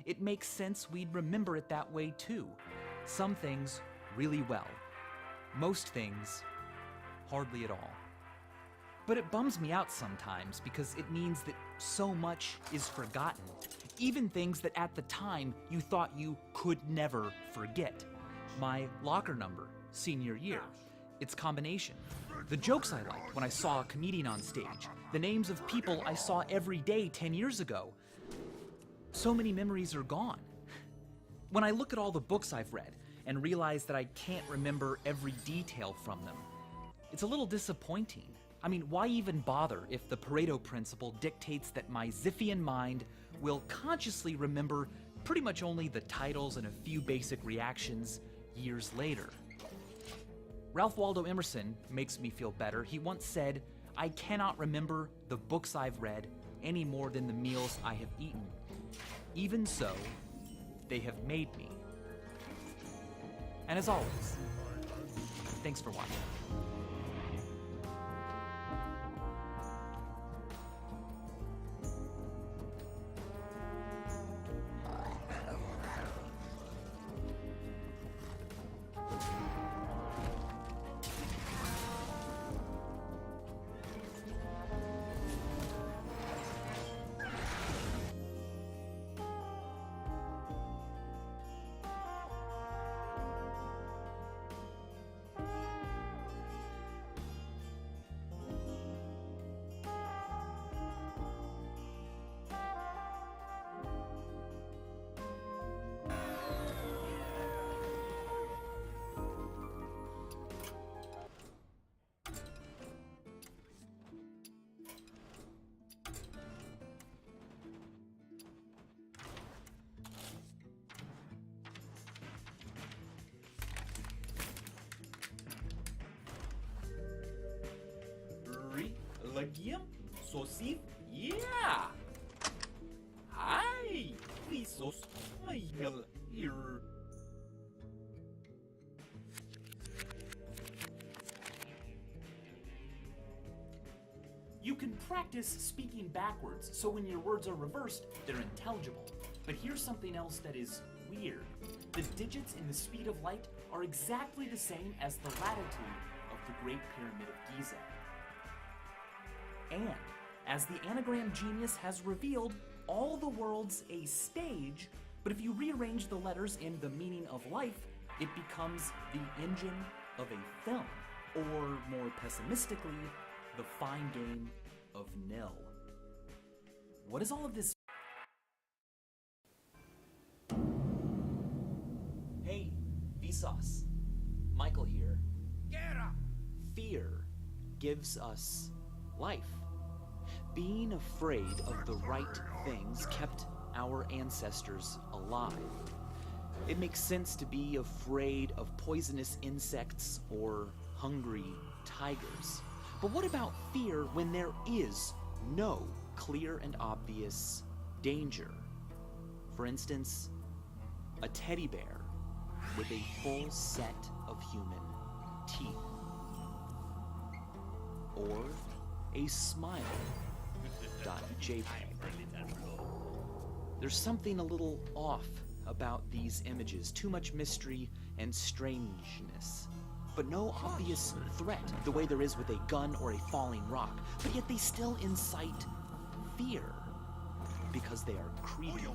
it makes sense we'd remember it that way too. Some things really well. Most things, hardly at all. But it bums me out sometimes because it means that so much is forgotten. Even things that at the time you thought you could never forget. My locker number, senior year. Its combination. The jokes I liked when I saw a comedian on stage. The names of people I saw every day 10 years ago. So many memories are gone. When I look at all the books I've read and realize that I can't remember every detail from them, it's a little disappointing. I mean, why even bother if the Pareto principle dictates that my Zipfian mind will consciously remember pretty much only the titles and a few basic reactions years later? Ralph Waldo Emerson makes me feel better. He once said, "I cannot remember the books I've read any more than the meals I have eaten. Even so, they have made me." And as always, thanks for watching. Lagiem? Sosif? Yeah! Hi! Visos Michael here. You can practice speaking backwards, so when your words are reversed, they're intelligible. But here's something else that is weird. The digits in the speed of light are exactly the same as the latitude of the Great Pyramid of Giza. And, as the anagram genius has revealed, all the world's a stage, but if you rearrange the letters in the meaning of life, it becomes the engine of a film, or more pessimistically, the fine game of nil. What is all of this? Hey, Vsauce. Michael here. Fear gives us life. Being afraid of the right things kept our ancestors alive. It makes sense to be afraid of poisonous insects or hungry tigers. But what about fear when there is no clear and obvious danger? For instance, a teddy bear with a full set of human teeth. Or a smile.jpg. There's something a little off about these images, too much mystery and strangeness. But no obvious threat, the way there is with a gun or a falling rock, but yet they still incite fear, because they are creepy.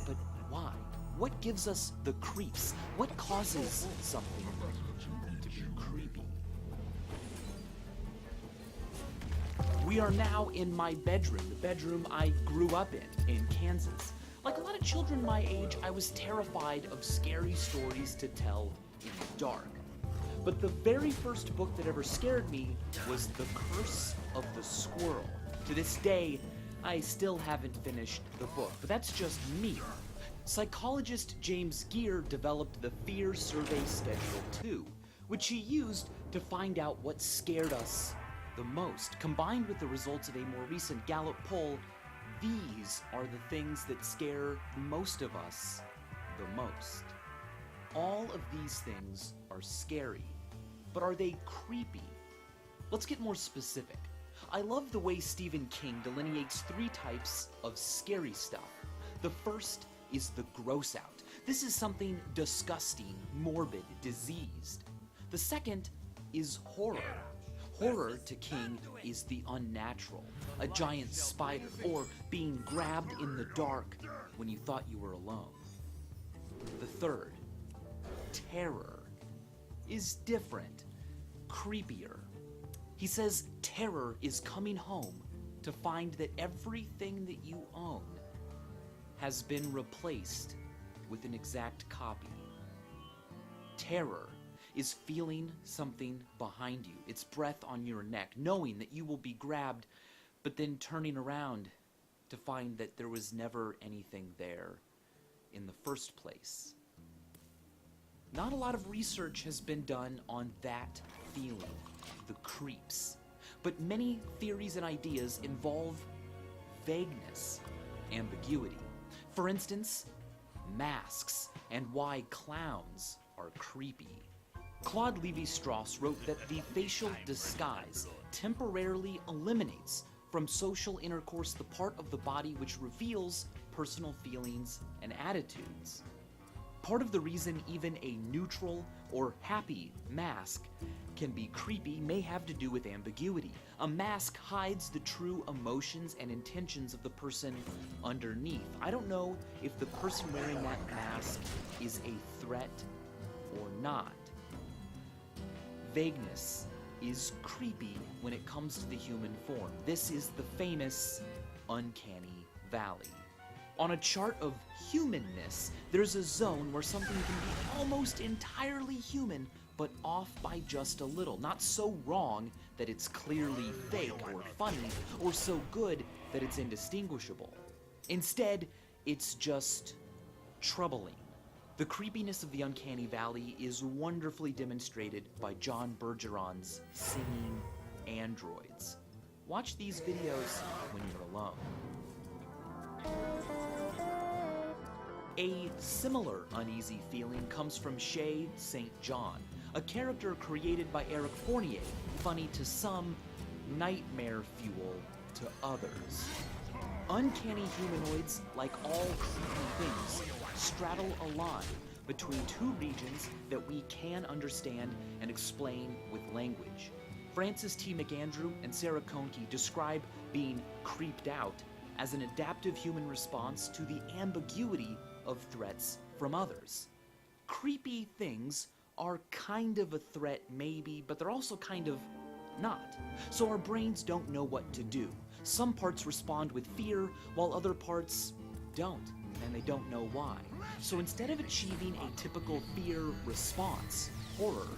But why? What gives us the creeps? What causes something to be creepy? We are now in my bedroom, the bedroom I grew up in Kansas. Like a lot of children my age, I was terrified of scary stories to tell in the dark. But the very first book that ever scared me was The Curse of the Squirrel. To this day, I still haven't finished the book, but that's just me. Psychologist James Geer developed the Fear Survey Schedule 2, which he used to find out what scared us the most. Combined with the results of a more recent Gallup poll, these are the things that scare most of us the most. All of these things are scary, but are they creepy? Let's get more specific. I love the way Stephen King delineates 3 types of scary stuff. The first is the gross out. This is something disgusting, morbid, diseased. The second is horror. Horror to King is the unnatural, a giant spider, or being grabbed in the dark when you thought you were alone. The third, terror, is different, creepier. He says terror is coming home to find that everything that you own has been replaced with an exact copy. Terror is feeling something behind you, its breath on your neck, knowing that you will be grabbed, but then turning around to find that there was never anything there in the first place. Not a lot of research has been done on that feeling, the creeps, but many theories and ideas involve vagueness, ambiguity. For instance, masks and why clowns are creepy. Claude Lévi-Strauss wrote that the facial disguise temporarily eliminates from social intercourse the part of the body which reveals personal feelings and attitudes. Part of the reason even a neutral or happy mask can be creepy may have to do with ambiguity. A mask hides the true emotions and intentions of the person underneath. I don't know if the person wearing that mask is a threat or not. Vagueness is creepy when it comes to the human form. This is the famous uncanny valley. On a chart of humanness, there's a zone where something can be almost entirely human, but off by just a little. Not so wrong that it's clearly fake or funny, or so good that it's indistinguishable. Instead, it's just troubling. The creepiness of the uncanny valley is wonderfully demonstrated by John Bergeron's singing androids. Watch these videos when you're alone. A similar uneasy feeling comes from Shay St. John, a character created by Eric Fournier, funny to some, nightmare fuel to others. Uncanny humanoids, like all creepy things, straddle a line between two regions that we can understand and explain with language. Francis T. McAndrew and Sarah Kohnke describe being creeped out as an adaptive human response to the ambiguity of threats from others. Creepy things are kind of a threat, maybe, but they're also kind of not. So our brains don't know what to do. Some parts respond with fear, while other parts don't, and they don't know why. So instead of achieving a typical fear response, horror,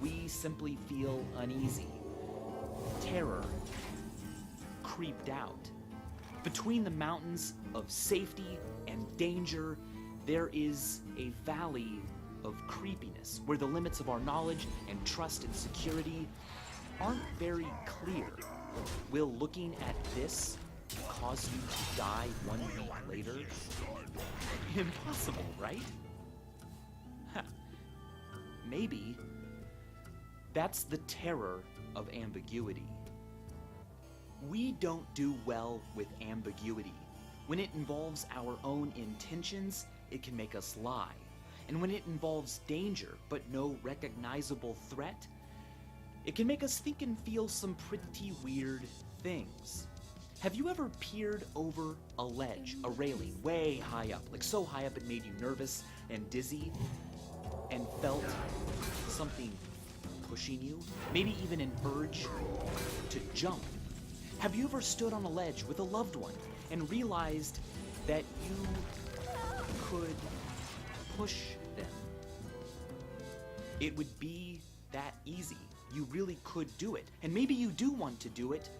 we simply feel uneasy. Terror. Creeped out. Between the mountains of safety and danger, there is a valley of creepiness, where the limits of our knowledge and trust and security aren't very clear. Will looking at this cause you to die 1 week later? Impossible, right? Maybe. That's the terror of ambiguity. We don't do well with ambiguity. When it involves our own intentions, it can make us lie. And when it involves danger, but no recognizable threat, it can make us think and feel some pretty weird things. Have you ever peered over a ledge, a railing, way high up, like so high up it made you nervous and dizzy, and felt something pushing you? Maybe even an urge to jump. Have you ever stood on a ledge with a loved one and realized that you could push them? It would be that easy. You really could do it. And maybe you do want to do it,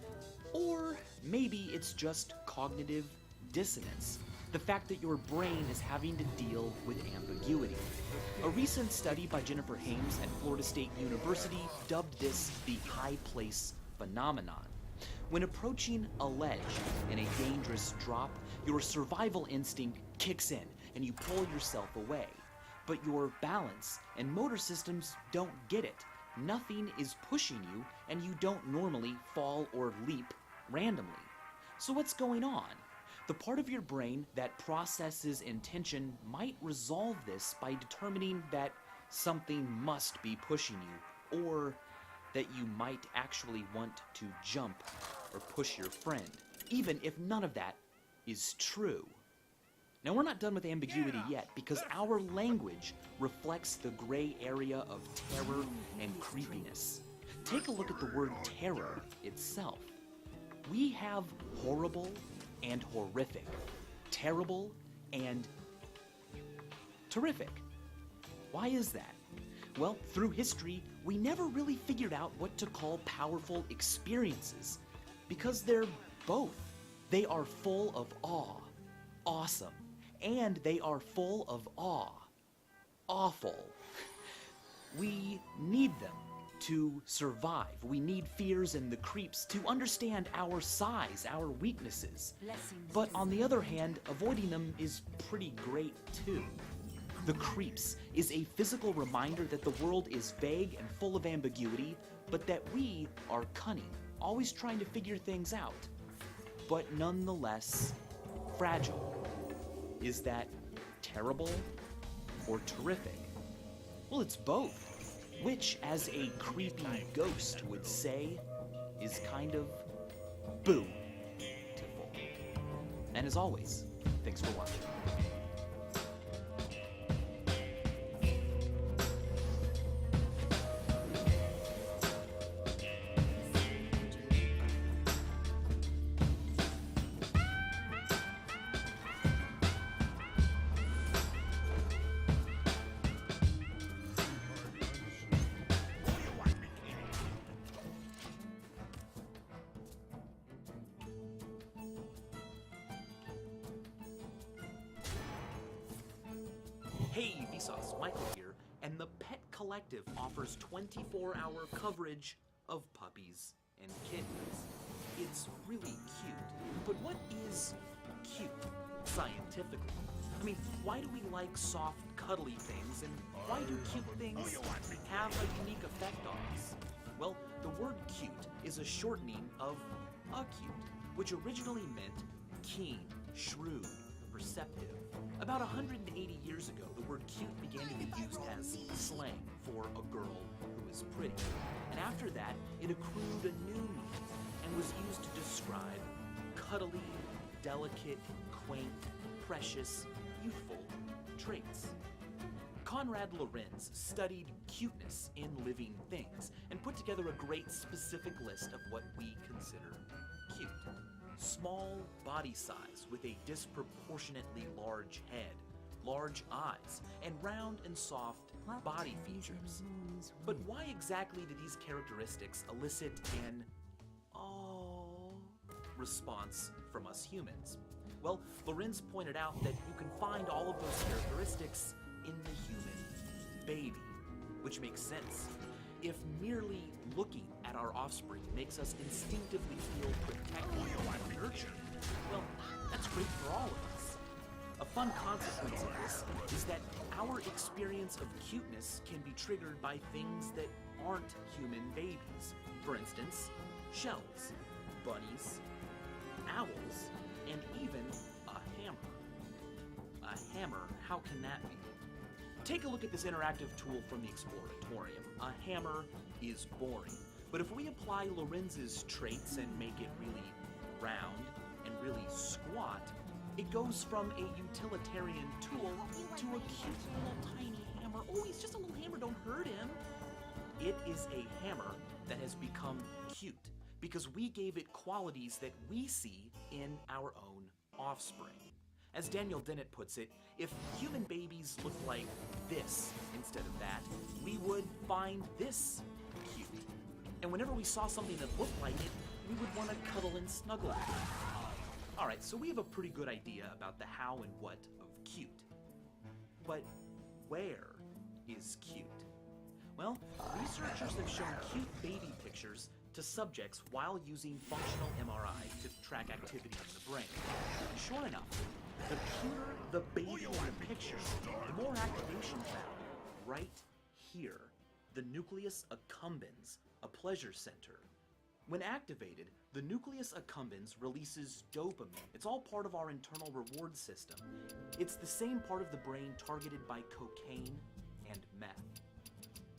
or maybe it's just cognitive dissonance. The fact that your brain is having to deal with ambiguity. A recent study by Jennifer Hames at Florida State University dubbed this the high place phenomenon. When approaching a ledge in a dangerous drop, your survival instinct kicks in and you pull yourself away. But your balance and motor systems don't get it. Nothing is pushing you, and you don't normally fall or leap randomly. So what's going on? The part of your brain that processes intention might resolve this by determining that something must be pushing you, or that you might actually want to jump or push your friend, even if none of that is true. Now, we're not done with ambiguity yet, because our language reflects the gray area of terror and creepiness. Take a look at the word terror itself. We have horrible and horrific, terrible and terrific. Why is that? Well, through history, we never really figured out what to call powerful experiences, because they're both. They are full of awe, awesome, and they are full of awe, awful. We need them to survive. We need fears and the creeps to understand our size, our weaknesses. But on the other hand, avoiding them is pretty great too. The creeps is a physical reminder that the world is vague and full of ambiguity, but that we are cunning, always trying to figure things out, but nonetheless fragile. Is that terrible or terrific? Well, it's both. Which, as a creepy ghost would say, is kind of beautiful. And as always, thanks for watching. Hey, Vsauce, Michael here, and the Pet Collective offers 24-hour coverage of puppies and kittens. It's really cute, but what is cute, scientifically? I mean, why do we like soft, cuddly things, and why do cute things have a unique effect on us? Well, the word cute is a shortening of acute, which originally meant keen, shrewd, perceptive. About 180 years ago, the word cute began to be used as slang for a girl who is pretty. And after that, it accrued a new meaning and was used to describe cuddly, delicate, quaint, precious, youthful traits. Konrad Lorenz studied cuteness in living things and put together a great specific list of what we consider cute. Small body size with a disproportionately large head, large eyes, and round and soft body features. But why exactly do these characteristics elicit an "oh" response from us humans? Well, Lorenz pointed out that you can find all of those characteristics in the human baby, which makes sense. If merely looking at our offspring makes us instinctively feel protected and nurtured, well, that's great for all of us. A fun consequence of this is that our experience of cuteness can be triggered by things that aren't human babies. For instance, shells, bunnies, owls, and even a hammer. A hammer, how can that be? Take a look at this interactive tool from the Exploratorium. A hammer is boring, but if we apply Lorenz's traits and make it really round and really squat, it goes from a utilitarian tool to a cute little tiny hammer. Oh, he's just a little hammer, don't hurt him. It is a hammer that has become cute because we gave it qualities that we see in our own offspring. As Daniel Dennett puts it, if human babies looked like this instead of that, we would find this cute. And whenever we saw something that looked like it, we would want to cuddle and snuggle with it. Alright, so we have a pretty good idea about the how and what of cute. But where is cute? Well, researchers have shown cute baby pictures to subjects while using functional MRI to track activity in the brain. And sure enough, the cuter the baby in the picture, the more activation found right here, the nucleus accumbens, a pleasure center. When activated, The nucleus accumbens releases dopamine. It's all part of our internal reward system. It's the same part of the brain targeted by cocaine and meth.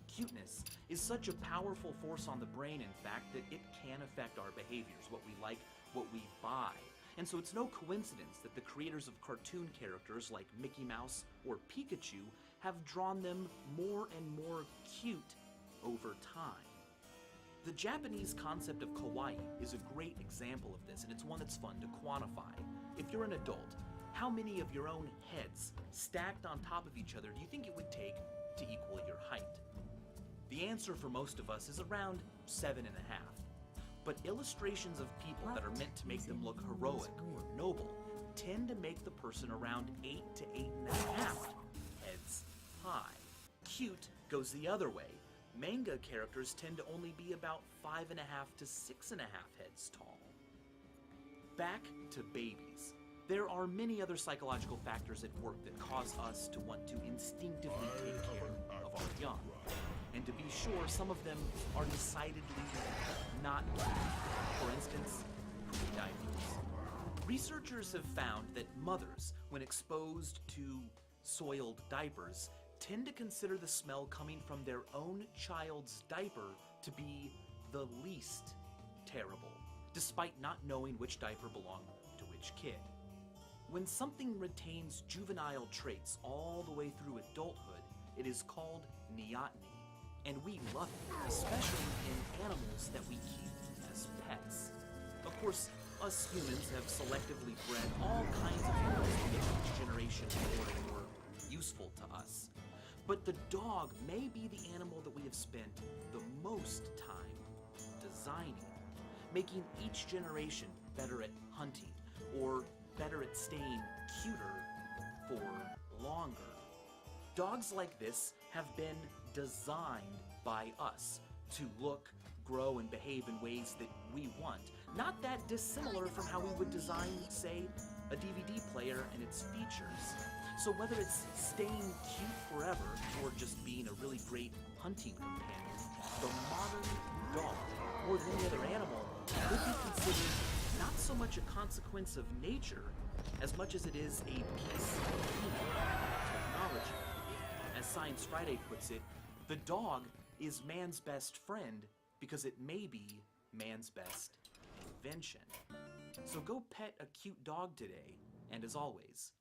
Cuteness is such a powerful force on the brain, in fact, that it can affect our behaviors, what we like, what we buy. And so it's no coincidence that the creators of cartoon characters like Mickey Mouse or Pikachu have drawn them more and more cute over time. The Japanese concept of kawaii is a great example of this, and it's one that's fun to quantify. If you're an adult, how many of your own heads stacked on top of each other do you think it would take to equal your height? The answer for most of us is around 7.5. But illustrations of people that are meant to make them look heroic or noble tend to make the person around 8 to 8.5 heads high. Cute goes the other way. Manga characters tend to only be about 5.5 to 6.5 heads tall. Back to babies. There are many other psychological factors at work that cause us to want to instinctively take care of our young. And to be sure, some of them are decidedly not cute. For instance, diapers. Researchers have found that mothers, when exposed to soiled diapers, tend to consider the smell coming from their own child's diaper to be the least terrible, despite not knowing which diaper belonged to which kid. When something retains juvenile traits all the way through adulthood, it is called neoteny, and we love it, especially in animals that we keep as pets. Of course, us humans have selectively bred all kinds of animals to make each generation more and more useful to us. But the dog may be the animal that we have spent the most time designing, making each generation better at hunting or better at staying cuter for longer. Dogs like this have been designed by us to look, grow, and behave in ways that we want. Not that dissimilar from how we would design, say, a DVD player and its features. So whether it's staying cute forever or just being a really great hunting companion, the modern dog, more than any other animal, could be considered not so much a consequence of nature as much as it is a piece of technology. As Science Friday puts it, the dog is man's best friend because it may be man's best invention. So go pet a cute dog today, and as always,